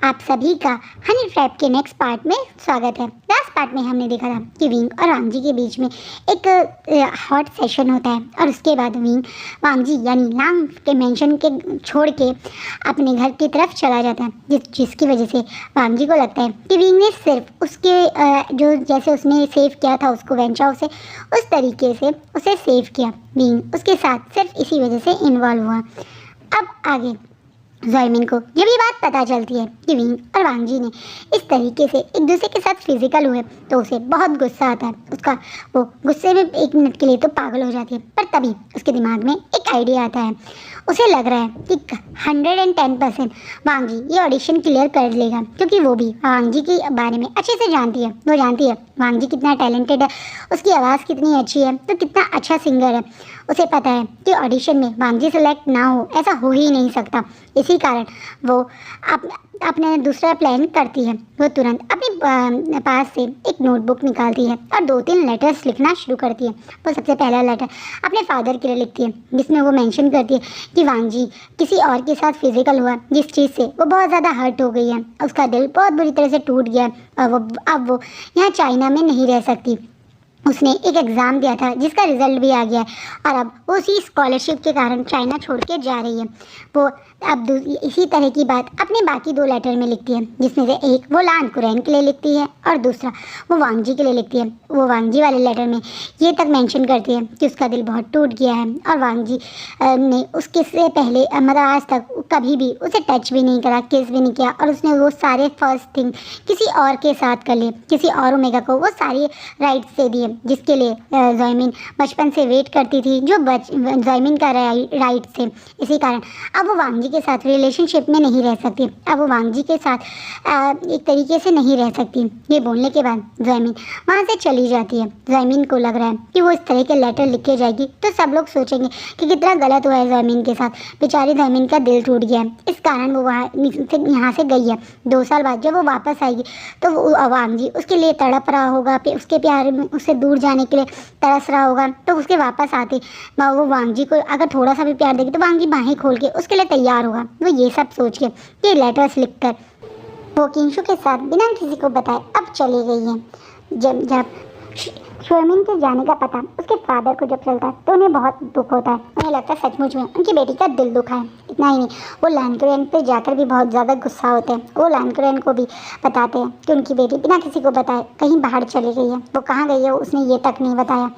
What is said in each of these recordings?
आप सभी का हनी ट्रैप के नेक्स्ट पार्ट में स्वागत है। लास्ट पार्ट में हमने देखा था कि विंग और वांग जी के बीच में एक हॉट सेशन होता है और उसके बाद विंग वांग जी यानी लांग के मेंशन के छोड़ के अपने घर की तरफ चला जाता है, जिसकी वजह से वांग जी को लगता है कि विंग ने सिर्फ उसके जो जैसे उसने सेव किया था उसको वेंचाओ से, उस तरीके से उसे सेव किया। विंग उसके साथ सिर्फ इसी वजह से इन्वॉल्व हुआ। अब आगे ज़ॉयमिन को जब ये बात पता चलती है कि विंग और वांग जी ने इस तरीके से एक दूसरे के साथ फिजिकल हुए तो उसे बहुत गुस्सा आता है। उसका वो गुस्से में एक मिनट के लिए तो पागल हो जाती है, पर तभी उसके दिमाग में एक आइडिया आता है। उसे लग रहा है कि 110% वांग जी ये ऑडिशन क्लियर कर लेगा, क्योंकि वो भी वांग जी के बारे में अच्छे से जानती है। वो जानती है वांग जी कितना टैलेंटेड है, उसकी आवाज़ कितनी अच्छी है, तो कितना अच्छा सिंगर है। उसे पता है कि ऑडिशन में वांग जी सेलेक्ट ना हो ऐसा हो ही नहीं सकता। इसी कारण वो अपने दूसरा प्लान करती है। वो तुरंत अपने पास से एक नोटबुक निकालती है और 2-3 लेटर्स लिखना शुरू करती है। वो सबसे पहला लेटर अपने फादर के लिए लिखती है, जिसमें वो मेंशन करती है कि वांग जी किसी और के साथ फिजिकल हुआ, जिस चीज़ से वो बहुत ज़्यादा हर्ट हो गई है। उसका दिल बहुत बुरी तरह से टूट गया है और अब वो यहाँ चाइना में नहीं रह सकती। उसने एक एग्ज़ाम दिया था जिसका रिज़ल्ट भी आ गया है और अब वो उसी स्कॉलरशिप के कारण चाइना छोड़ के जा रही है। वो अब इसी तरह की बात अपने बाकी 2 लेटर में लिखती है, जिसमें से एक वो लान कुरैन के लिए लिखती है और दूसरा वो वांग जी के लिए लिखती है। वो वांग जी वाले लेटर में ये तक मेंशन करती है कि उसका दिल बहुत टूट गया है और वांग जी ने उसके से पहले मतलब आज तक कभी भी उसे टच भी नहीं करा, किस भी नहीं किया, और उसने वो सारे फर्स्ट थिंग किसी और के साथ कर लिए, किसी और ओमेगा को वो सारी राइट्स दे दिए जिसके लिए ज़ॉयमिन बचपन से वेट करती थी, जो ज़ॉयमिन का राइट थे। इसी कारण अब वो वांग जी के साथ रिलेशनशिप में नहीं रह सकती। अब वो वांग जी के साथ एक तरीके से नहीं रह सकती। ये बोलने के बाद ज़ॉयमिन वहाँ से चली जाती है। ज़ॉयमिन को लग रहा है कि वो इस तरह के लेटर लिख के जाएगी तो सब लोग सोचेंगे कि कितना गलत हुआ है ज़ॉयमिन के साथ, बेचारी ज़ॉयमिन का दिल टूट गया है। इस कारण वो यहाँ से गई है। 2 साल बाद जब वो वापस आएगी तो वो वांग जी उसके लिए तड़प रहा होगा, उसके प्यार में उससे दूर जाने के लिए तरस रहा होगा। तो उसके वापस आते वो वांग जी को अगर थोड़ा सा भी प्यार देगी तो वांग जी बाहें खोल के उसके लिए तैयार होगा। वो ये सब सोच के ये लेटर्स लिखकर वो किंशु के साथ बिना किसी को बताए अब चली गई है। जब ज़ॉयमिन के जाने का पता उसके फादर को जब चलता है तो उन्हें बहुत दुख होता है। उन्हें लगता है सचमुच में उनकी बेटी का दिल दुखा है। इतना ही नहीं, वो लान कुरैन पे जाकर भी बहुत ज़्यादा गुस्सा होते हैं। वो लान कुरैन को भी बताते हैं कि उनकी बेटी बिना किसी को बताए कहीं बाहर चली गई है। वो कहाँ गई है उसने ये तक नहीं बताया।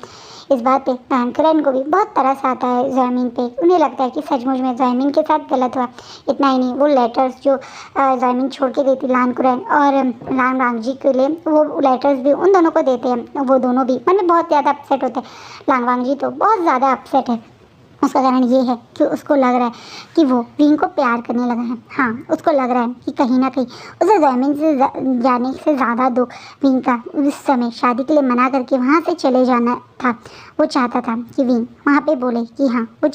इस बात पे लान कुरैन को भी बहुत तरस आता है ज़ॉयमिन पे। उन्हें लगता है कि सचमुच में ज़ॉयमिन के साथ गलत हुआ। इतना ही नहीं, वो लेटर्स जो ज़ॉयमिन छोड़ के गई थी लान कुरैन और लान वांग जी के लिए, वो लेटर्स भी उन दोनों को देते हैं। वो दोनों भी मन में बहुत ज़्यादा अपसेट होते हैं। लान वांग जी तो बहुत ज़्यादा अपसेट है। उसका कारण ये है कि उसको लग रहा है कि वो विंग को प्यार करने लगा है। हाँ, उसको लग रहा है कि कहीं ना कहीं उसे ज़ॉयमिन से जाने से ज़्यादा दुख विंग का उस समय शादी के लिए मना करके वहाँ से चले जाना था। वो चाहता था कि विंग वहाँ पे बोले कि हाँ वो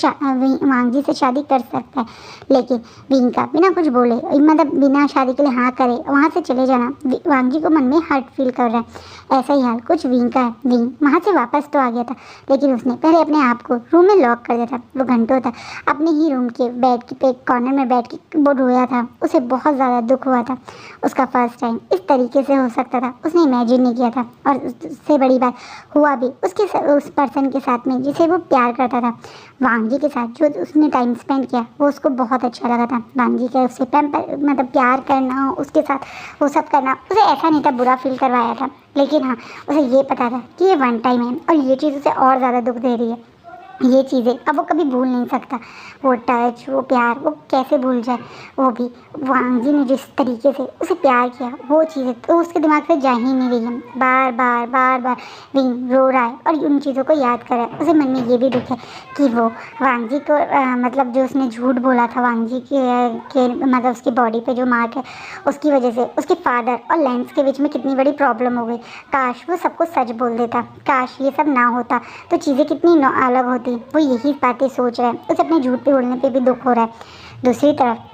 वांग जी से शादी कर सकता है, लेकिन विंग का बिना कुछ बोले मतलब बिना शादी के लिए हाँ करे वहाँ से चले जाना वांग जी को मन में हर्ट फील कर रहा है। ऐसा ही हाल कुछ विंग का है। विंग वहाँ से वापस तो आ गया था, लेकिन उसने पहले अपने आप को रूम में लॉक कर दिया था। वो घंटों तक अपने ही रूम के बेड के कॉर्नर में बैठ के वो रोया था। उसे बहुत ज़्यादा दुख हुआ था। उसका फर्स्ट टाइम इस तरीके से हो सकता था उसने इमेजिन नहीं किया था, और उससे बड़ी बात हुआ भी उस पर्सन के साथ में जिसे वो प्यार करता था। वांग जी के साथ जो उसने टाइम स्पेंड किया वो उसको बहुत अच्छा लगा था। वांग जी का उससे मतलब प्यार करना, उसके साथ वो सब करना उसे ऐसा नहीं था बुरा फील करवाया था, लेकिन हाँ उसे ये पता था कि ये वन टाइम है और ये चीज़ उसे और ज़्यादा दुख दे रही है। ये चीज़ें अब वो कभी भूल नहीं सकता। वो टच, वो प्यार, वो कैसे भूल जाए। वो भी वांग जी ने जिस तरीके से उसे प्यार किया वो चीज़ें तो उसके दिमाग से जा ही नहीं रही है। बार बार विंग रो रहा है और उन चीज़ों को याद कर रहा है। उसे मन में ये भी दुख है कि वो वांग जी को मतलब जो उसने झूठ बोला था वांग जी के मतलब उसकी बॉडी पे जो मार्क है उसकी वजह से उसके फादर और लेंस के बीच में कितनी बड़ी प्रॉब्लम हो गई। काश वो सबको सच बोल देता, काश ये सब ना होता तो चीज़ें कितनी अलग होती। वो यही बातें सोच रहा है। उसे अपने झूठ पे बोलने पे भी दुख हो रहा है। दूसरी तरफ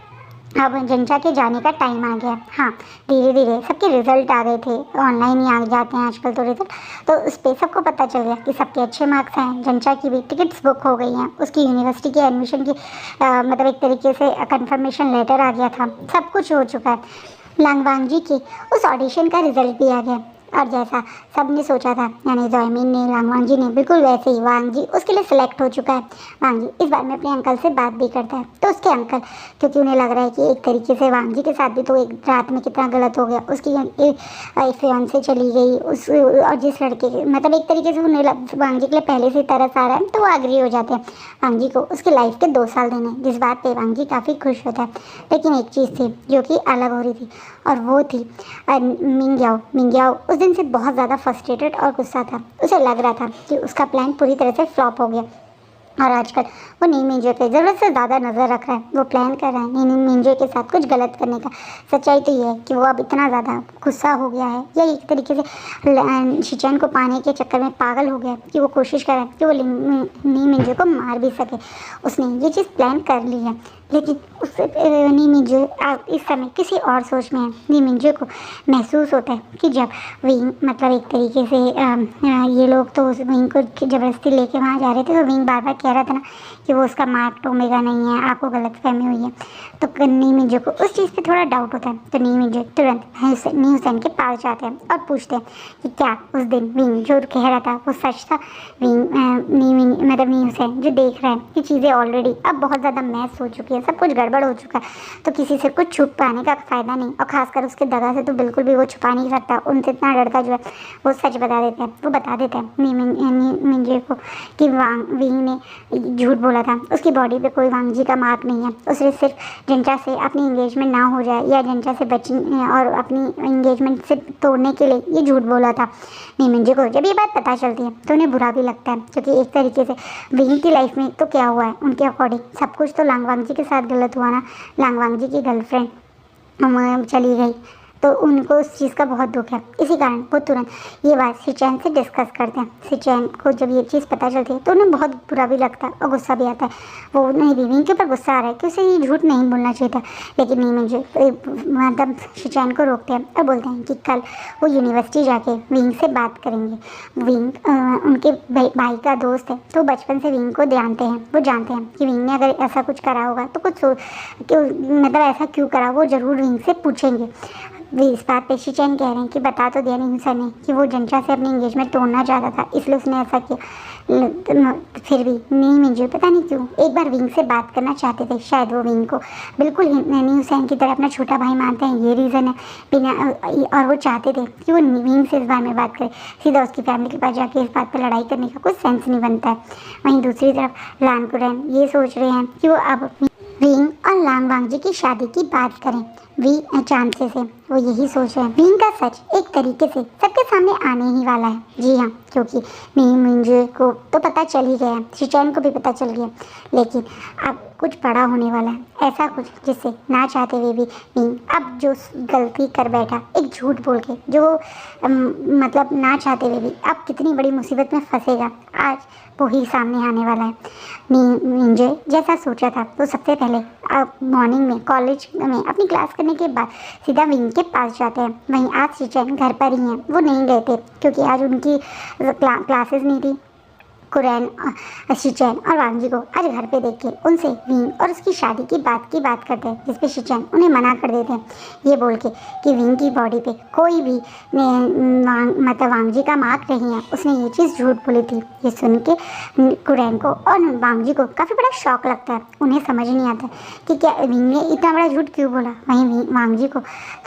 अब जंचा के जाने का टाइम आ गया। हाँ, धीरे धीरे सबके रिजल्ट आ गए थे। ऑनलाइन ही आ जाते हैं आजकल तो रिजल्ट, तो उस पर सबको पता चल गया कि सबके अच्छे मार्क्स हैं। जंचा की भी टिकट्स बुक हो गई हैं। उसकी यूनिवर्सिटी के एडमिशन की मतलब एक तरीके से कंफर्मेशन लेटर आ गया था। सब कुछ हो चुका है। लांगवांग जी के उस ऑडिशन का रिजल्ट भी आ गया और जैसा सबने सोचा था, यानी जॉयमिन ने, लांगवांग जी ने, बिल्कुल वैसे ही वांग जी उसके लिए सिलेक्ट हो चुका है। वांग जी इस बार में अपने अंकल से बात भी करता है, तो उसके अंकल, क्योंकि उन्हें लग रहा है कि एक तरीके से वांग जी के साथ भी तो एक रात में कितना गलत हो गया, उसकी फियांसे चली गई उस, और जिस लड़के के, मतलब एक तरीके से उन्हें वांग जी के लिए पहले से तरस आ रहा है, तो वो एग्री हो जाते हैं वांग जी को उसके लाइफ के 2 साल देने, जिस बात पे वांग जी काफ़ी खुश होता है। लेकिन एक चीज़ थी जो कि अलग हो रही थी, और वो थी मिंग्याओ। मिंग्याओ उस दिन से बहुत ज़्यादा फ्रस्ट्रेटेड और गुस्सा था। उसे लग रहा था कि उसका प्लान पूरी तरह से फ्लॉप हो गया, और आजकल वो नी मिंजो पे ज़रूरत से ज़्यादा नज़र रख रहा है। वो प्लान कर रहा है नी मिंजो के साथ कुछ गलत करने का। सच्चाई तो ये है कि वो अब इतना ज़्यादा गुस्सा हो गया है, या एक तरीके से शिचैन को पाने के चक्कर में पागल हो गया है, कि वो कोशिश कर रहा है कि वो नी मिंजो को मार भी सके। उसने ये चीज़ प्लान कर ली है, लेकिन उससे नी मिंजो इस समय किसी और सोच में है। नी मिंजो को महसूस होता है कि जब विंग, मतलब एक तरीके से ये लोग तो उस विंग को ज़बरदस्ती लेके वहाँ जा रहे थे, तो विंग बार बार कह रहा था ना कि वो उसका मार्क ओमेगा नहीं है, आपको गलतफहमी हुई है। तो नी मिंजो को उस चीज़ पे थोड़ा डाउट होता है, तो नी मिंजो तुरंत नी हुसैन के पास जाते हैं और पूछते हैं कि क्या उस दिन विंग जो कह रहा था वो सच था। मतलब नी हुसैन जो देख रहा है कि चीज़ें ऑलरेडी अब बहुत ज़्यादा मैस हो चुकी है, सब कुछ गड़बड़ हो चुका है, तो किसी से कुछ छुप पाने का फ़ायदा नहीं, और ख़ासकर उसके दगा से तो बिल्कुल भी वो छुपा नहीं सकता। उनसे इतना डरता जो है वो सच बता देते हैं। वो बता देते हैं नी मिंजो को कि विंग ने झूठ बोला था, उसकी बॉडी पे कोई वांग जी का मार्क नहीं है, उसने सिर्फ जंटा से अपनी इंगेजमेंट ना हो जाए या जंटा से बचने और अपनी इंगेजमेंट से तोड़ने के लिए ये झूठ बोला था। नी मिंजो को जब ये बात पता चलती है तो उन्हें बुरा भी लगता है, क्योंकि एक तरीके से विंग की लाइफ में तो क्या हुआ है, उनके अकॉर्डिंग सब कुछ तो लांगवांग जी के साथ गलत हुआ ना। लांगवांग जी की गर्लफ्रेंड चली गई, तो उनको उस चीज़ का बहुत दुख है। इसी कारण वो तुरंत ये बात शिचैन से डिस्कस करते हैं। शिचैन को जब ये चीज़ पता चलती है तो उन्हें बहुत बुरा भी लगता है और गुस्सा भी आता है। वो नहीं, विंग के ऊपर गुस्सा आ रहा है कि उसे ये झूठ नहीं बोलना चाहिए था, लेकिन नहीं, मुझे मतलब शिचैन को रोकते हैं और बोलते हैं कि कल वो यूनिवर्सिटी जाके विंग से बात करेंगे। विंग उनके भाई का दोस्त है, तो बचपन से विंग को जानते हैं। वो जानते हैं कि विंग ने अगर ऐसा कुछ करा होगा तो मतलब ऐसा क्यों करा, वो ज़रूर विंग से पूछेंगे। वे इस बात पे शिचैन कह रहे हैं कि बता तो दिया नहीं सर ने कि वो जंचा से अपनी इंगेजमेंट तोड़ना चाहता था, इसलिए उसने ऐसा किया। फिर भी नहीं मिंजो पता नहीं क्यों एक बार विंग से बात करना चाहते थे। शायद वो विंग को बिल्कुल नी हुसैन की तरह अपना छोटा भाई मानते हैं, ये रीज़न है बिना, और वो चाहते थे कि वो विंग से इस बारे में बात करे। सीधा उसकी फैमिली के पास जाके इस बात पर लड़ाई करने का कुछ सेंस नहीं बनता है। वहीं दूसरी तरफ लानकुरैन ये सोच रहे हैं कि वो अब विंग और लांगवांग जी की शादी की बात करें चांसे से। वो यही सोच रहे हैं। विंग का सच एक तरीके से सबके सामने आने ही वाला है। जी हाँ, क्योंकि नी मिंजो को तो पता चल ही गया है, शिचैन को भी पता चल गया, लेकिन अब कुछ बड़ा होने वाला है, ऐसा कुछ जिससे ना चाहते हुए भी विंग अब जो गलती कर बैठा एक झूठ बोल के, जो मतलब ना चाहते हुए भी अब कितनी बड़ी मुसीबत में फंसेगा, आज वो ही सामने आने वाला है। मिंजो जैसा सोचा था तो सबसे पहले अब मॉर्निंग में कॉलेज में अपनी क्लास करने के बाद सीधा विंग के पास जाते हैं। वहीं आज शिचैन घर पर ही हैं, वो नहीं गए थे क्योंकि आज उनकी क्लासेस नहीं थी। कुरैन, शिचैन और वांग जी को आज घर पे देख के उनसे विंग और उसकी शादी की बात करते हैं, जिस पे शिचैन उन्हें मना कर देते हैं, ये बोल के कि विंग की बॉडी पे कोई भी मतलब वांग जी का मार्क नहीं है। उसने ये चीज़ झूठ बोली थी। ये सुन के कुरैन को और वांग जी को काफ़ी बड़ा शौक लगता है। उन्हें समझ नहीं आता कि क्या विंग ने इतना बड़ा झूठ क्यों बोला। वहीं वांग जी को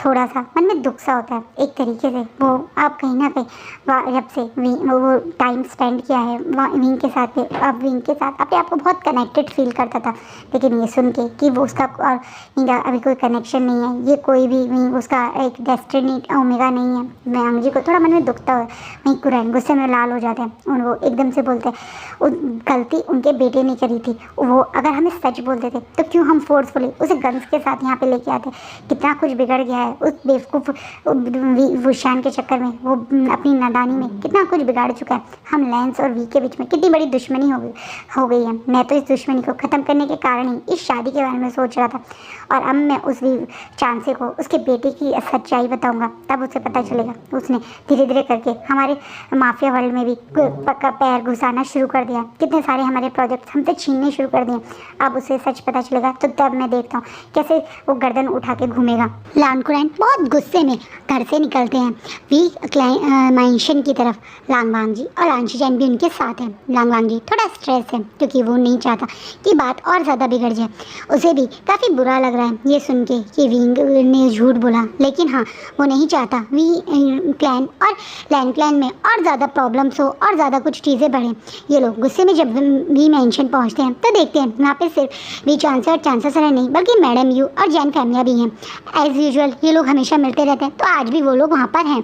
थोड़ा सा मन में दुख सा होता है। एक तरीके से वो आप कहीं ना कहीं जब से वो टाइम स्पेंड किया है विंग के साथ, अब विंग के साथ अपने आप को बहुत कनेक्टेड फील करता था, लेकिन ये सुन के कि वो उसका और विंग अभी कोई कनेक्शन नहीं है, ये कोई भी विंग उसका एक डेस्टिनी ओमेगा नहीं है, वांग जी को थोड़ा मन में दुखता है। वहीं कुरैन गुस्से में लाल हो जाते हैं और वो एकदम से बोलते हैं गलती उनके बेटे ने करी थी, वो अगर हमें सच बोलते थे तो क्यों हम फोर्सफुली उसे गन्स के साथ यहाँ पे लेके आते। कितना कुछ बिगड़ गया है उस बेवकूफ़ वुशान के चक्कर में, वो अपनी नादानी में कितना कुछ बिगाड़ चुका है। हम लैंस और वी के बीच में कितनी बड़ी दुश्मनी हो गई है। मैं तो इस दुश्मनी को ख़त्म करने के कारण ही इस शादी के बारे में सोच रहा था, और अब मैं उस चांसे को उसके बेटे की सच्चाई बताऊंगा, तब उसे पता चलेगा। उसने धीरे धीरे करके हमारे माफिया वर्ल्ड में भी पक्का पैर घुसाना शुरू कर दिया, कितने सारे हमारे प्रोजेक्ट्स हमसे छीनने शुरू कर दिए। अब उसे सच पता चलेगा तो तब मैं देखता हूँ कैसे वो गर्दन उठा के घूमेगा। लान कुरैन बहुत गुस्से में घर से निकलते हैं वी मैंशन की तरफ। लांग वांगजी और लान शीचैन भी उनके साथ है। लांग वांगजी थोड़ा स्ट्रेस है क्योंकि वो नहीं चाहता कि बात और ज़्यादा बिगड़ जाए। उसे भी काफ़ी बुरा लग रहा है ये सुन के कि विंग ने झूठ बोला, लेकिन हाँ वो नहीं चाहता वी क्लैन और लैन क्लैन में और ज़्यादा प्रॉब्लम्स हो और ज़्यादा कुछ चीज़ें बढ़ें। ये लोग गुस्से में जब वी मैंशन पहुँचते हैं तो देखते हैं वहाँ पे सिर्फ वी चांसर और चांसर सर नहीं बल्कि मैडम यू और जैन फैमिलियाँ भी हैं। एज़ यूजुअल ये लोग हमेशा मिलते रहते हैं, तो आज भी वो लोग वहाँ पर हैं।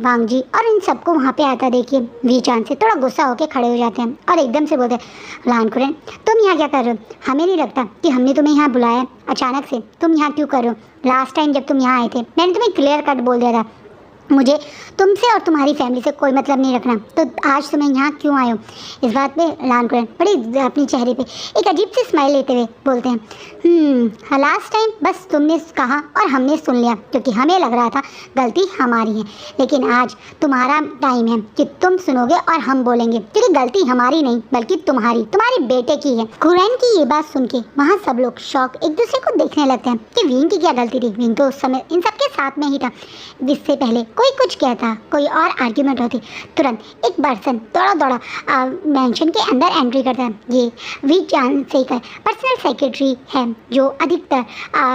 वांगजी और इन सबको वहाँ पे आता देखिए वी चांद से थोड़ा गुस्सा होकर खड़े हो जाते हैं और एकदम से बोलते हैं, लान कुरैन तुम यहाँ क्या कर रहे हो? हमें नहीं लगता कि हमने तुम्हें यहाँ बुलाया अचानक से, तुम यहाँ क्यों कर रहे हो? लास्ट टाइम जब तुम यहाँ आए थे मैंने तुम्हें क्लियर कट बोल दिया था मुझे तुमसे और तुम्हारी फैमिली से कोई मतलब नहीं रखना, तो आज तुम्हें यहाँ क्यों आए हो? इस बात पे लान कुरैन बड़ी अपने चेहरे पे एक अजीब सी स्माइल लेते हुए बोलते हैं, लास्ट टाइम बस तुमने कहा और हमने सुन लिया क्योंकि हमें लग रहा था गलती हमारी है, लेकिन आज तुम्हारा टाइम है कि तुम सुनोगे और हम बोलेंगे क्योंकि गलती हमारी नहीं बल्कि तुम्हारे बेटे की है। कुरैन की ये बात सुन के वहाँ सब लोग शौक एक दूसरे को देखने लगते हैं कि विंग की क्या गलती थी। विंग तो उस समय इन सबके साथ में ही था। इससे पहले कोई कुछ कहता, कोई और आर्ग्यूमेंट होती, तुरंत एक पर्सन दौड़ा मैंशन के अंदर एंट्री करता है। ये वी चांसे का पर्सनल सेक्रेटरी है जो अधिकतर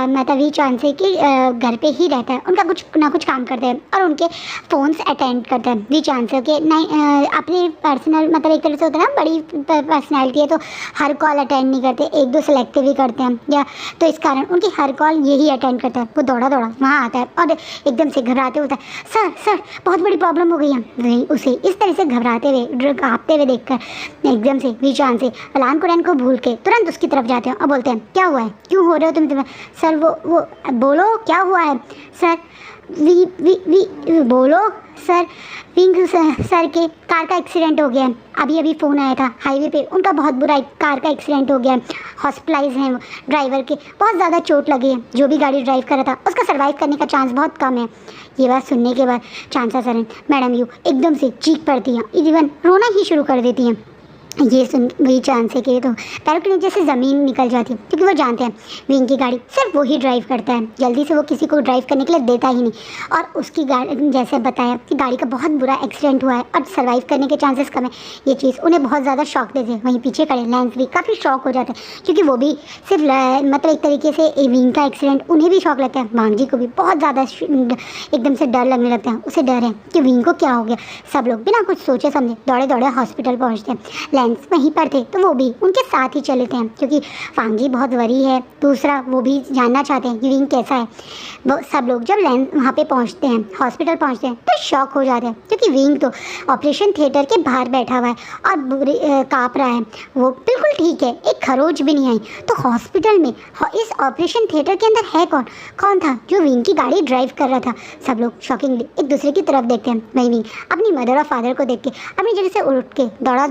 मतलब वी चांसे के घर पे ही रहता है। उनका कुछ ना कुछ काम करते हैं और उनके फ़ोन्स अटेंड करते हैं। वी चांसर के नहीं अपने पर्सनल मतलब एक तरह से होता है ना, बड़ी पर्सनैलिटी है तो हर कॉल अटेंड नहीं करते, एक दो सेलेक्टिव ही करते हैं, या तो इस कारण उनकी हर कॉल यही अटेंड करता है। वो दौड़ा वहाँ आता है और एकदम से घबराते होता है, सर बहुत बड़ी प्रॉब्लम हो गई है। वही उसे इस तरह से घबराते हुए काँपते हुए देखकर एकदम से वी चांसे लान कुरैन को भूल के तुरंत उसकी तरफ जाते हैं और बोलते हैं, क्या हुआ है, क्यों हो रहे हो तुम? सर वो बोलो क्या हुआ है सर? वी बोलो सर। विंग सर के कार का एक्सीडेंट हो गया है, अभी फ़ोन आया था हाईवे पे, उनका बहुत बुरा कार का एक्सीडेंट हो गया है, हॉस्पिटलाइज हैं। ड्राइवर के बहुत ज़्यादा चोट लगी है, जो भी गाड़ी ड्राइव कर रहा था उसका सर्वाइव करने का चांस बहुत कम है। ये बात सुनने के बाद चांसा सर मैडम यू एकदम से चीख पड़ती हैं, इवन रोना ही शुरू कर देती हैं। ये सुन वही चांस है कि तो पैरों के नीचे से ज़मीन निकल जाती है क्योंकि वो जानते हैं विंग की गाड़ी सिर्फ वो ही ड्राइव करता है, जल्दी से वो किसी को ड्राइव करने के लिए देता ही नहीं। और उसकी गाड़ी जैसे बताया कि गाड़ी का बहुत बुरा एक्सीडेंट हुआ है और सर्वाइव करने के चांसेस कम है। ये चीज़ उन्हें बहुत ज़्यादा शॉक देते हैं। वहीं पीछे खड़े लैंस भी काफ़ी शॉक हो जाते हैं क्योंकि वो भी सिर्फ मतलब एक तरीके से विंग का एक्सीडेंट उन्हें भी शॉक लगता है। वांगजी को भी बहुत ज़्यादा एकदम से डर लगने लगता है, उसे डर है कि विंग को क्या हो गया। सब लोग बिना कुछ सोचे समझे दौड़े हॉस्पिटल पहुँचते हैं। वहीं पर थे तो वो भी उनके साथ ही चले थे क्योंकि वांगजी बहुत वरी है, दूसरा वो भी जानना चाहते हैं कि विंग कैसा है। वो सब लोग जब वहाँ पे पहुँचते हैं, हॉस्पिटल पहुँचते हैं तो शॉक हो जाते हैं क्योंकि विंग तो ऑपरेशन थिएटर के बाहर बैठा हुआ है और काँप रहा है। वो बिल्कुल ठीक है, एक खरोच भी नहीं आई। तो हॉस्पिटल में इस ऑपरेशन थिएटर के अंदर है कौन था जो विंग की गाड़ी ड्राइव कर रहा था? सब लोग शॉकिंगली एक दूसरे की तरफ देखते हैं। वही विंग अपनी मदर और फादर को देख के अपनी जगह से उठ के दौड़ा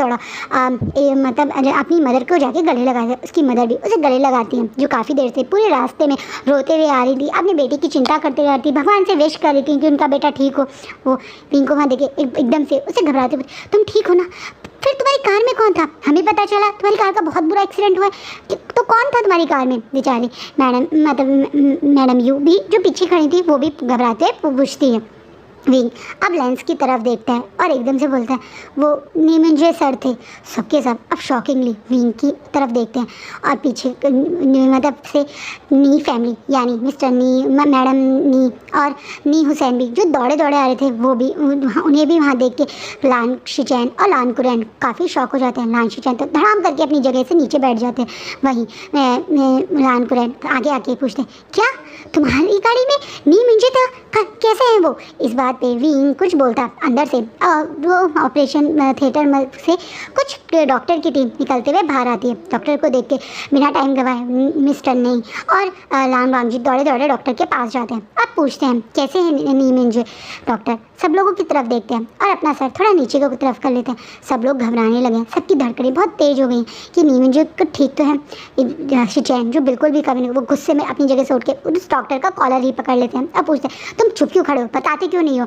मतलब अपनी मदर को जाके गले लगाते। उसकी मदर भी उसे गले लगाती हैं जो काफ़ी देर से पूरे रास्ते में रोते हुए आ रही थी, अपने बेटे की चिंता करते रहती, भगवान से विश कर रही थी कि उनका बेटा ठीक हो। वो विंग को वहाँ देखे एकदम से उसे घबराते हुए, तुम ठीक हो ना? फिर तुम्हारी कार में कौन था? हमें पता चला तुम्हारी कार का बहुत बुरा एक्सीडेंट हुआ है, तो कौन था तुम्हारी कार में? बेचारी मैडम यू भी जो पीछे खड़ी थी वो भी घबराते पूछती है। विंग अब लेंस की तरफ देखता है और एकदम से बोलता है, वो नीमिंजे सर थे। सबके सब अब शॉकिंगली विंग की तरफ देखते हैं और पीछे मतलब से नी फैमिली यानी मिस्टर नी, मैडम नी और नी हुसैन भी जो दौड़े आ रहे थे, वो भी उन्हें भी वहाँ देख के लान शीचैन और लान कुरैन काफ़ी शॉक हो जाते हैं। लान शीचैन तो धड़ाम करके अपनी जगह से नीचे बैठ जाते हैं। वहीं लान कुरैन आगे आके पूछते हैं, क्या तुम्हारी गाड़ी में नी मिंजे था? कैसे है वो? इस बात पे विंग कुछ बोलता अंदर से वो ऑपरेशन थिएटर में से कुछ डॉक्टर की टीम निकलते हुए बाहर आती है। डॉक्टर को देख के बिना टाइम गवाए मिस्टर नहीं और लान वांगजी दौड़े डॉक्टर के पास जाते हैं। अब पूछते हैं कैसे हैं नी मिंजे? डॉक्टर सब लोगों की तरफ देखते हैं और अपना सर थोड़ा नीचे की तरफ कर लेते हैं। सब लोग घबराने लगे, सबकी धड़कनें बहुत तेज़ हो गई कि नी मिंजो को ठीक तो है। शिचैन जो बिल्कुल भी कभी नहीं, वो गुस्से में अपनी जगह से उठ के उस डॉक्टर का कॉलर ही पकड़ लेते हैं। अब पूछते हैं तुम चुप क्यों खड़े हो, बताते क्यों नहीं हो।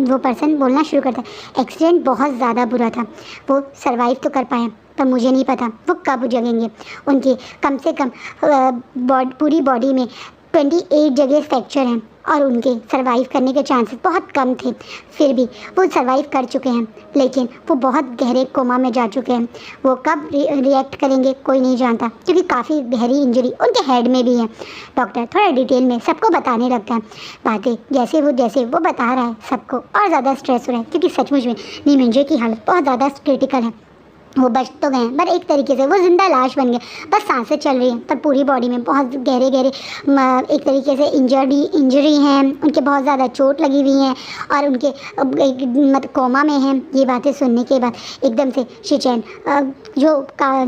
वो पर्सन बोलना शुरू करता है, एक्सीडेंट बहुत ज़्यादा बुरा था, वो सर्वाइव तो कर पाए पर मुझे नहीं पता वो कब जगेंगे। उनकी कम से कम पूरी बॉडी में 28 जगह फ्रैक्चर हैं और उनके सर्वाइव करने के चांसेस बहुत कम थे। फिर भी वो सर्वाइव कर चुके हैं, लेकिन वो बहुत गहरे कोमा में जा चुके हैं। वो कब रिएक्ट करेंगे कोई नहीं जानता, क्योंकि काफ़ी गहरी इंजरी उनके हेड में भी है। डॉक्टर थोड़ा डिटेल में सबको बताने लगता है बातें। जैसे वो बता रहा है, सबको और ज़्यादा स्ट्रेस हो रहा है, क्योंकि सचमुच में नी मिंजो की हालत बहुत ज़्यादा क्रिटिकल है। वो बच तो गए पर एक तरीके से वो जिंदा लाश बन गए, बस सांसें चल रही हैं, पर पूरी बॉडी में बहुत गहरे एक तरीके से इंजरी हैं, उनके बहुत ज़्यादा चोट लगी हुई हैं और उनके मतलब कोमा में हैं। ये बातें सुनने के बाद एकदम से शिचैन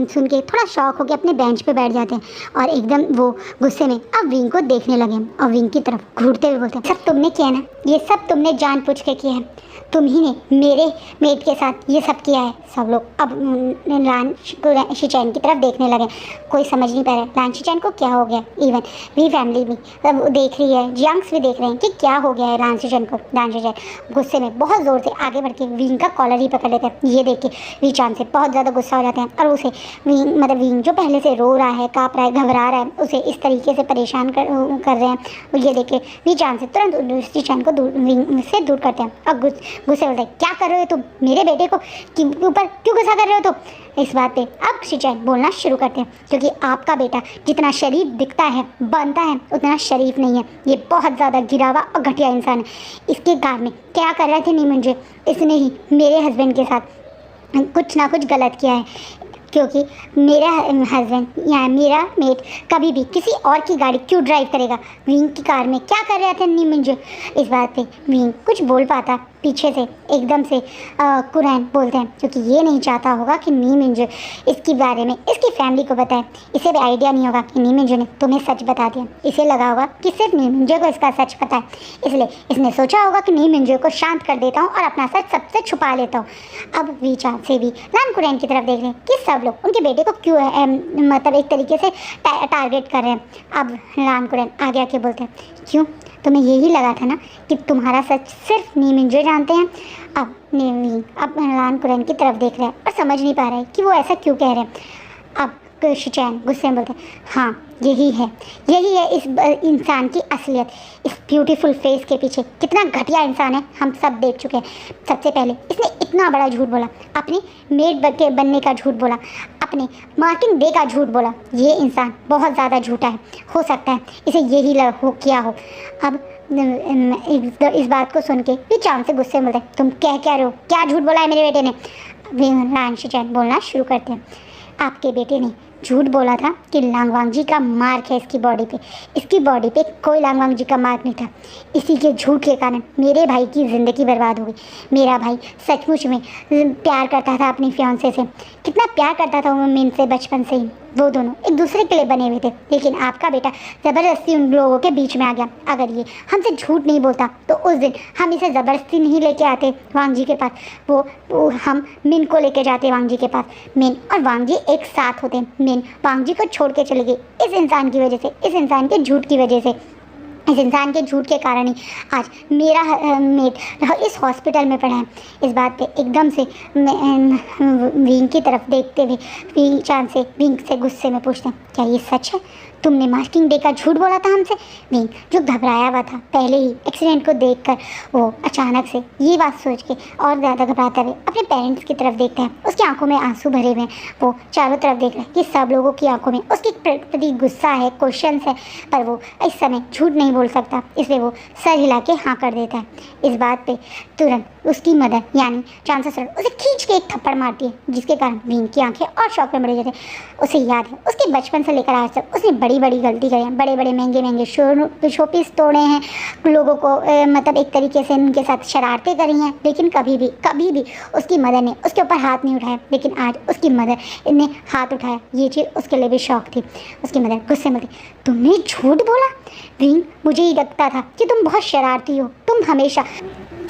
सुन के थोड़ा शॉक होकर अपने बेंच पे बैठ जाते हैं और एकदम वो गुस्से में अब विंग को देखने लगे और विंग की तरफ घूरते हुए बोलते हैं, सब तुमने किया ना, ये सब तुमने जानबूझ के किया है, तुम ही ने मेरे मेट के साथ ये सब किया है। सब लोग अब लान शिचैन की तरफ देखने लगे। कोई समझ नहीं पा रहा लान शिचैन को क्या हो गया। इवन वी फैमिली भी सब देख रही है, जियांग्स भी देख रहे हैं कि क्या हो गया है लान शिचैन को। लान शिचैन गुस्से में बहुत ज़ोर से आगे बढ़ के विंग का कॉलर ही पकड़ लेते हैं। ये देख के वी चांद से बहुत ज़्यादा गुस्सा हो जाते हैं और उसे विंग जो पहले से रो रहा है, काँप रहा है, घबरा रहा है, उसे इस तरीके से परेशान कर रहे हैं। ये देख के वी चांद से तुरंत शिचैन को विंग से दूर करते हैं और गुस्से बोलते हैं, क्या कर रहे हो तुम, मेरे बेटे को ऊपर क्यों गुस्सा कर रहे हो तुम। इस बात पे अब शिचैन बोलना शुरू करते हैं, क्योंकि आपका बेटा जितना शरीफ दिखता है बनता है उतना शरीफ नहीं है, ये बहुत ज़्यादा गिरा हुआ और घटिया इंसान है। इसके घर में क्या कर रहे थे नी मिंजो, इसने ही मेरे हस्बैंड के साथ कुछ ना कुछ गलत किया है, क्योंकि मेरा हस्बैंड या मेरा मेट कभी भी किसी और की गाड़ी क्यों ड्राइव करेगा। विंग की कार में क्या कर रहे थे नी मिंजो। इस बात पे विंग कुछ बोल पाता, पीछे से एकदम से कुरैन बोलते हैं, क्योंकि ये नहीं चाहता होगा कि नी मिंजो इसके बारे में इसकी फैमिली को बताए। इसे भी आइडिया नहीं होगा कि नी मिंजो ने तुम्हें सच बता दिया। इसे लगा होगा कि सिर्फ नी मिंजो को इसका सच पता है, इसलिए इसने सोचा होगा कि नी मिंजो को शांत कर देता हूँ और अपना सच सबसे छुपा लेता हूँ। अब वीचा से भी लान कुरैन की तरफ देख रहे हैं कि सब लोग उनके बेटे को क्यों मतलब एक तरीके से टारगेट कर रहे हैं। अब लान कुरैन आगे आके बोलते हैं, क्यों, तुम्हें यही लगा था ना कि तुम्हारा सच सिर्फ नी मिंजो जानते हैं। अब लान कुरैन की तरफ देख रहे हैं और समझ नहीं पा रहे कि वो ऐसा क्यों कह रहे हैं। अब शिचैन गुस्से में बोलते हैं, हाँ यही है इस इंसान की असलियत। इस ब्यूटीफुल फेस के पीछे कितना घटिया इंसान है हम सब देख चुके हैं। सबसे पहले इसने इतना बड़ा झूठ बोला, अपनी मेड बनने का झूठ बोला, अपने मार्टिन डे का झूठ बोला। ये इंसान बहुत ज़्यादा झूठा है, हो सकता है इसे यही किया हो। अब इस बात को सुन के भी चांद से गुस्से में बोलते हैं, तुम कह क्या रहे हो, क्या झूठ बोला है मेरे बेटे ने। लान शिचैन बोलना शुरू करते हैं, आपके बेटे ने झूठ बोला था कि लांगवांग जी का मार्क है इसकी बॉडी पे कोई लांगवांग जी का मार्क नहीं था। इसी के झूठ के कारण मेरे भाई की ज़िंदगी बर्बाद हो गई। मेरा भाई सचमुच में प्यार करता था अपनी फियांसे से, कितना प्यार करता था वो मिन से बचपन से ही। वो दोनों एक दूसरे के लिए बने हुए थे, लेकिन आपका बेटा ज़बरदस्ती उन लोगों के बीच में आ गया। अगर ये हमसे झूठ नहीं बोलता तो उस दिन हम इसे ज़बरदस्ती नहीं लेके आते वांग जी के पास, वो हम मिन को लेके जाते वांग जी के पास। मिन और वांग जी एक साथ होते। मिन वांग जी को छोड़ के चले गई इस इंसान की वजह से, इस इंसान के झूठ की वजह से। इस इंसान के झूठ के कारण ही आज मेरा मेट इस हॉस्पिटल में पड़ा है। इस बात पे एकदम से विंग की तरफ देखते हुए विंग से गुस्से में पूछते हैं, क्या ये सच है, तुमने मार्किंग डे का झूठ बोला था हमसे। विंग जो घबराया हुआ था पहले ही एक्सीडेंट को देखकर, वो अचानक से ये बात सोच के और ज़्यादा घबराते हुए अपने पेरेंट्स की तरफ देखते हैं। उसकी आंखों में आंसू भरे हुए हैं, वो चारों तरफ देख रहा है कि सब लोगों की आंखों में उसके प्रति गुस्सा है, क्वेश्चंस है, पर वो इस समय झूठ नहीं बोल सकता, इसलिए वो सर हिला के हाँ कर देता है। इस बात पे तुरंत उसकी मदर यानी चांसेसर उसे खींच के एक थप्पड़ मारती है, जिसके कारण विंग की आंखें और शौक में बढ़ जाती है। उसे याद है उसके बचपन से लेकर आज तक उसने बड़ी गलती करी है, बड़े महंगे शोपीस तोड़े हैं, लोगों को मतलब एक तरीके से उनके साथ शरारतें करी हैं, लेकिन कभी भी उसकी मदर ने उसके ऊपर हाथ नहीं उठाया। लेकिन आज उसकी मदर ने हाथ उठाया, ये चीज़ उसके लिए भी शौक थी। उसकी मदर गुस्से में थी, तुमने झूठ बोला विंग, मुझे ही लगता था कि तुम बहुत शरारती हो, तुम हमेशा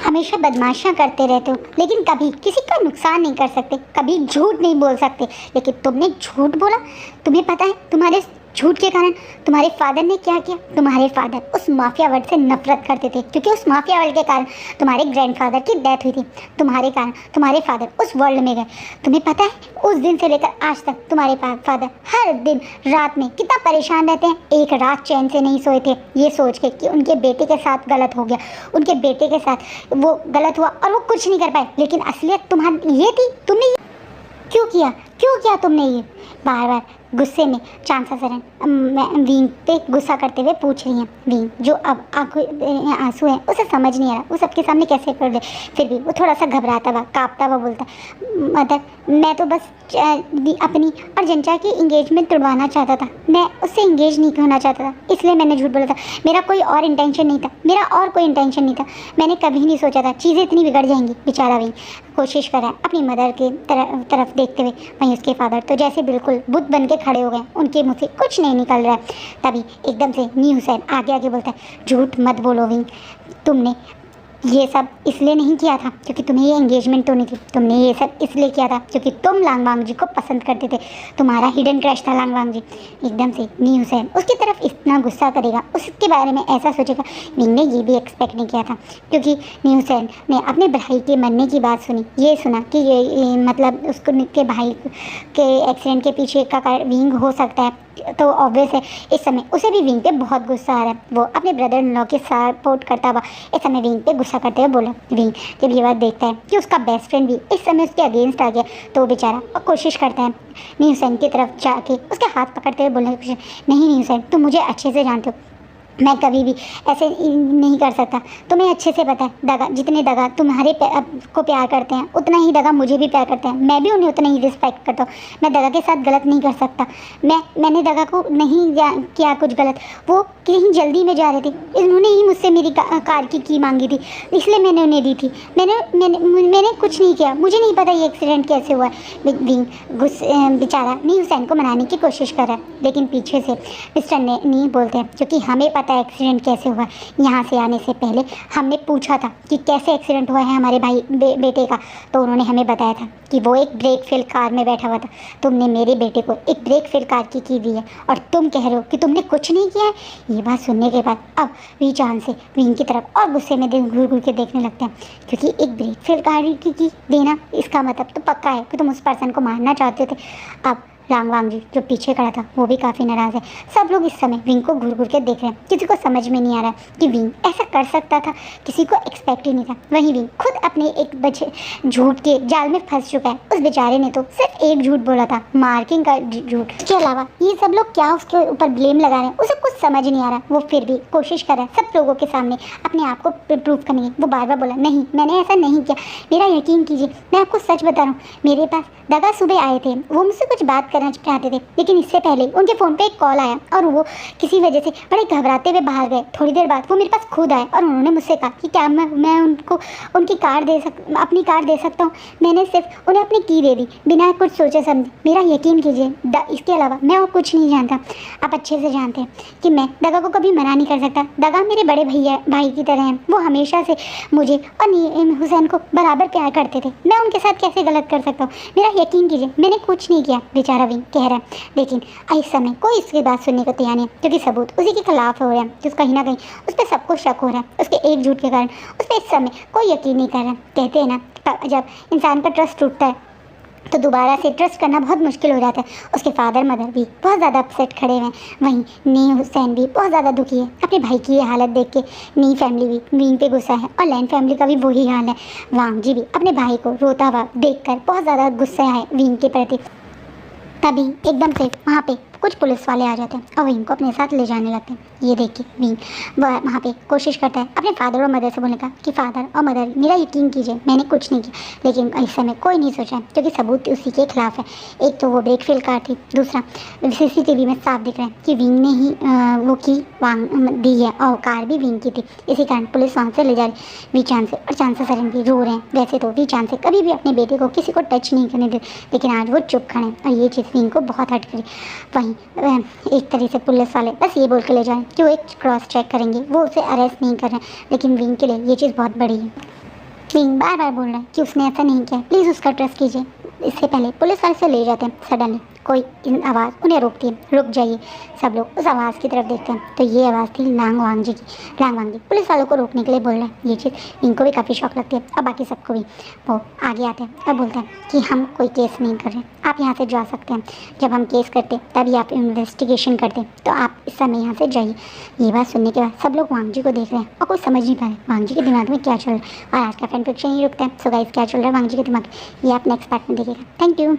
हमेशा बदमाशियाँ करते रहते हो, लेकिन कभी किसी का नुकसान नहीं कर सकते, कभी झूठ नहीं बोल सकते। लेकिन तुमने झूठ बोला। तुम्हें पता है तुम्हारे झूठ के कारण तुम्हारे फादर ने क्या किया? तुम्हारे फादर उस माफिया वर्ल्ड से नफरत करते थे, क्योंकि उस माफिया वर्ल्ड के कारण तुम्हारे ग्रैंडफादर की डेथ हुई थी। तुम्हारे कारण तुम्हारे फादर उस वर्ल्ड में गए। तुम्हें पता है उस दिन से लेकर आज तक तुम्हारे फादर हर दिन रात में कितना परेशान रहते हैं। एक रात चैन से नहीं सोए थे, ये सोच के कि उनके बेटे के साथ गलत हो गया, उनके बेटे के साथ वो गलत हुआ और वो कुछ नहीं कर पाए। लेकिन असलियत तुम्हारी ये थी। तुमने क्यों किया? क्यों किया तुमने ये? बार बार गुस्से में चांसा सरन विंग पे गुस्सा करते हुए पूछ रही हैं। विंग जो अब आंसू हैं उसे समझ नहीं आ रहा वो सबके सामने कैसे कर दे। फिर भी वो थोड़ा सा घबराता हुआ कांपता हुआ बोलता, मदर मैं तो बस अपनी और जंचा की इंगेजमेंट तोड़वाना चाहता था। मैं उससे इंगेज नहीं होना चाहता था, इसलिए मैंने झूठ बोला था। मेरा कोई और इंटेंशन नहीं था, मेरा और कोई इंटेंशन नहीं था। मैंने कभी नहीं सोचा था चीज़ें इतनी बिगड़ जाएंगी। बेचारा विंग कोशिश कर रहा है अपनी मदर के तरफ देखते हुए। वहीं उसके फादर तो जैसे बिल्कुल बुत बन के खड़े हो गए, उनके मुँह से कुछ नहीं निकल रहा है। तभी एकदम से नी हुसैन आगे आगे बोलता है, झूठ मत बोलो विंग, तुमने ये सब इसलिए नहीं किया था क्योंकि तुम्हें ये एंगेजमेंट तो नहीं थी। तुमने ये सब इसलिए किया था क्योंकि तुम लांगवांग जी को पसंद करते थे। तुम्हारा हिडन क्रश था लांगवांग जी। एकदम से नी हुसैन उसकी तरफ इतना गुस्सा करेगा, उसके बारे में ऐसा सोचेगा। विंग ने ये भी एक्सपेक्ट नहीं किया था, क्योंकि नी हुसैन ने अपने भाई के मरने की बात सुनी। ये सुना कि ये मतलब उसको के भाई के एक्सीडेंट के पीछे का विंग हो सकता है, तो ऑब्वियस है इस समय उसे भी विंग पे बहुत गुस्सा आ रहा है। वो अपने ब्रदर इन लॉ के सपोर्ट करता हुआ इस समय विंग पे गुस्सा करते हुए बोला। विंग जब ये बात देखता है कि उसका बेस्ट फ्रेंड भी इस समय उसके अगेंस्ट आ गया, तो वो बेचारा और कोशिश करता है नी हुसैन की तरफ जाके उसके हाथ पकड़ते हुए बोलने की कोशिश, नहीं नी हुसैन तुम मुझे अच्छे से जानते हो, मैं कभी भी ऐसे नहीं कर सकता। तुम्हें अच्छे से पता है दगा जितने दगा तुम्हारे को प्यार करते हैं उतना ही दगा मुझे भी प्यार करते हैं। मैं भी उन्हें उतना ही रिस्पेक्ट करता हूँ। मैं दगा के साथ गलत नहीं कर सकता। मैंने दगा को नहीं किया कुछ गलत। वो कहीं जल्दी में जा रहे थे, इन्होंने ही मुझसे मेरी कार की मांगी थी, इसलिए मैंने उन्हें दी थी। मैंने कुछ नहीं किया। मुझे नहीं पता ये एक्सीडेंट कैसे हुआ। विंग बेचारा नी हुसैन को मनाने की कोशिश कर रहा है, लेकिन पीछे से मिस्टर ने नहीं बोलते हैं, क्योंकि हमें पता है एक्सीडेंट कैसे हुआ। यहाँ से आने से पहले हमने पूछा था कि कैसे एक्सीडेंट हुआ है हमारे भाई बेटे का, तो उन्होंने हमें बताया था कि वो एक ब्रेक फेल कार में बैठा हुआ था। तुमने मेरे बेटे को एक ब्रेक फेल कार की दी है और तुम कह रहे हो कि तुमने कुछ नहीं किया है। ये बात सुनने के बाद अब वीचान से विंग की तरफ और गुस्से में घूर घूर के देखने लगते हैं, क्योंकि एक ब्रेक फेल कार की देना इसका मतलब तो पक्का है कि तुम उस पर्सन को मारना चाहते थे। अब लांगवांग जी जो पीछे खड़ा था वो भी काफ़ी नाराज़ है। सब लोग इस समय विंग को घूर घूर के देख रहे हैं। किसी को समझ में नहीं आ रहा है कि विंग ऐसा कर सकता था, किसी को एक्सपेक्ट ही नहीं था। वहीं विंग खुद अपने एक बच्चे झूठ के जाल में फंस चुका है। उस बेचारे ने तो सिर्फ एक झूठ बोला था, मार्किंग का झूठ। इसके अलावा ये सब लोग क्या उसके ऊपर ब्लेम लगा रहे हैं, उसे कुछ समझ नहीं आ रहा। वो फिर भी कोशिश कर रहा है सब लोगों के सामने अपने आप को प्रूव करने की। वो बार बार बोला, नहीं मैंने ऐसा नहीं किया, मेरा यकीन कीजिए, मैं आपको सच बता रहा हूँ। मेरे पास दगा सुबह आए थे, वो मुझसे कुछ बात करना चाहते थे, लेकिन इससे पहले उनके फ़ोन पे एक कॉल आया और वो किसी वजह से बड़े घबराते हुए बाहर गए। थोड़ी देर बाद वो मेरे पास खुद आए और उन्होंने मुझसे कहा कि क्या मैं उनको उनकी कार अपनी कार दे सकता हूँ। मैंने सिर्फ उन्हें अपनी की दे दी बिना कुछ सोचे समझे। मेरा यकीन कीजिए, इसके अलावा मैं और कुछ नहीं जानता। आप अच्छे से जानते हैं कि मैं दगा को कभी मना नहीं कर सकता। दगा मेरे बड़े भाई की तरह हैं। वो हमेशा से मुझे और हुसैन को बराबर प्यार करते थे। मैं उनके साथ कैसे गलत कर सकता हूँ? मेरा यकीन कीजिए, मैंने कुछ नहीं किया। बेचारा विंग कह रहा है, लेकिन इस समय कोई इसकी बात सुनने को तैयार नहीं है, क्योंकि सबूत उसी के खिलाफ हो रहे हैं। जिस कहीं ना कहीं उस पर सबको शक हो रहा है। उसके एक झूठ के कारण उस पर इस समय कोई यकीन नहीं कर रहा। कहते हैं ना, जब इंसान का ट्रस्ट टूटता है तो दोबारा से ट्रस्ट करना बहुत मुश्किल हो जाता है। उसके फादर मदर भी बहुत ज़्यादा अपसेट खड़े हुए हैं। वहीं नी हुसैन भी बहुत ज़्यादा दुखी है अपने भाई की ये हालत देख के। नी फैमिली भी विंग पे गुस्सा है और लैंड फैमिली का भी वही हाल है। वांग जी भी अपने भाई को रोता हुआ देखकर बहुत ज़्यादा गुस्सा है विंग के प्रति। तभी एकदम से वहाँ पे कुछ पुलिस वाले आ जाते हैं और विंग को अपने साथ ले जाने लगते हैं। ये देख के विंग वहाँ पे कोशिश करता है अपने फादर और मदर से बोलने का कि फादर और मदर मेरा यकीन कीजिए, मैंने कुछ नहीं किया। लेकिन इस समय कोई नहीं सोचा, क्योंकि सबूत उसी के खिलाफ है। एक तो वो ब्रेक फेल कार थी, दूसरा CCTV में साफ दिख रहा है कि विंग ने ही वो की दी है और कार भी विंग की थी। इसी कारण पुलिस वहाँ से ले जा रही। वीचान से और चांसा सरन भी रो रहे हैं। वैसे तो वीचान से कभी भी अपने बेटे को किसी को टच नहीं करने दे, लेकिन आज वो चुप खड़े हैं और ये चीज़ विंग को बहुत हट करी। वहीं एक तरह से पुलिस वाले बस ये बोल के ले जाएं कि वो एक क्रॉस चेक करेंगे, वो उसे अरेस्ट नहीं कर रहे हैं। लेकिन विंग के लिए ये चीज़ बहुत बड़ी है। विंग बार बार बोल रहा है कि उसने ऐसा नहीं किया, प्लीज़ उसका ट्रस्ट कीजिए। इससे पहले पुलिस वाले से ले जाते हैं, सडनली कोई आवाज़ उन्हें रोकती है, रुक जाइए। सब लोग उस आवाज़ की तरफ देखते हैं तो ये आवाज़ थी लांग वांगजी की। लांग वांगजी पुलिस वालों को रोकने के लिए बोल रहे हैं। ये चीज़ इनको भी काफ़ी शौक लगती है और बाकी सबको भी। वो आगे आते हैं और बोलते हैं कि हम कोई केस नहीं कर रहे, आप यहाँ से जा सकते हैं। जब हम केस करते तभी आप इन्वेस्टिगेशन करते, तो आप इस समय यहाँ से जाइए। ये बात सुनने के बाद सब लोग वांगजी को देख रहे हैं और कुछ समझ नहीं पा रहे वांगजी के दिमाग में क्या चल रहा है। और आज का फैन फिक्शन ही रुकता है। सो गाइस, क्या चल रहा है वांगजी के दिमाग में, ये आप नेक्स्ट पार्ट में देखिएगा। Thank you.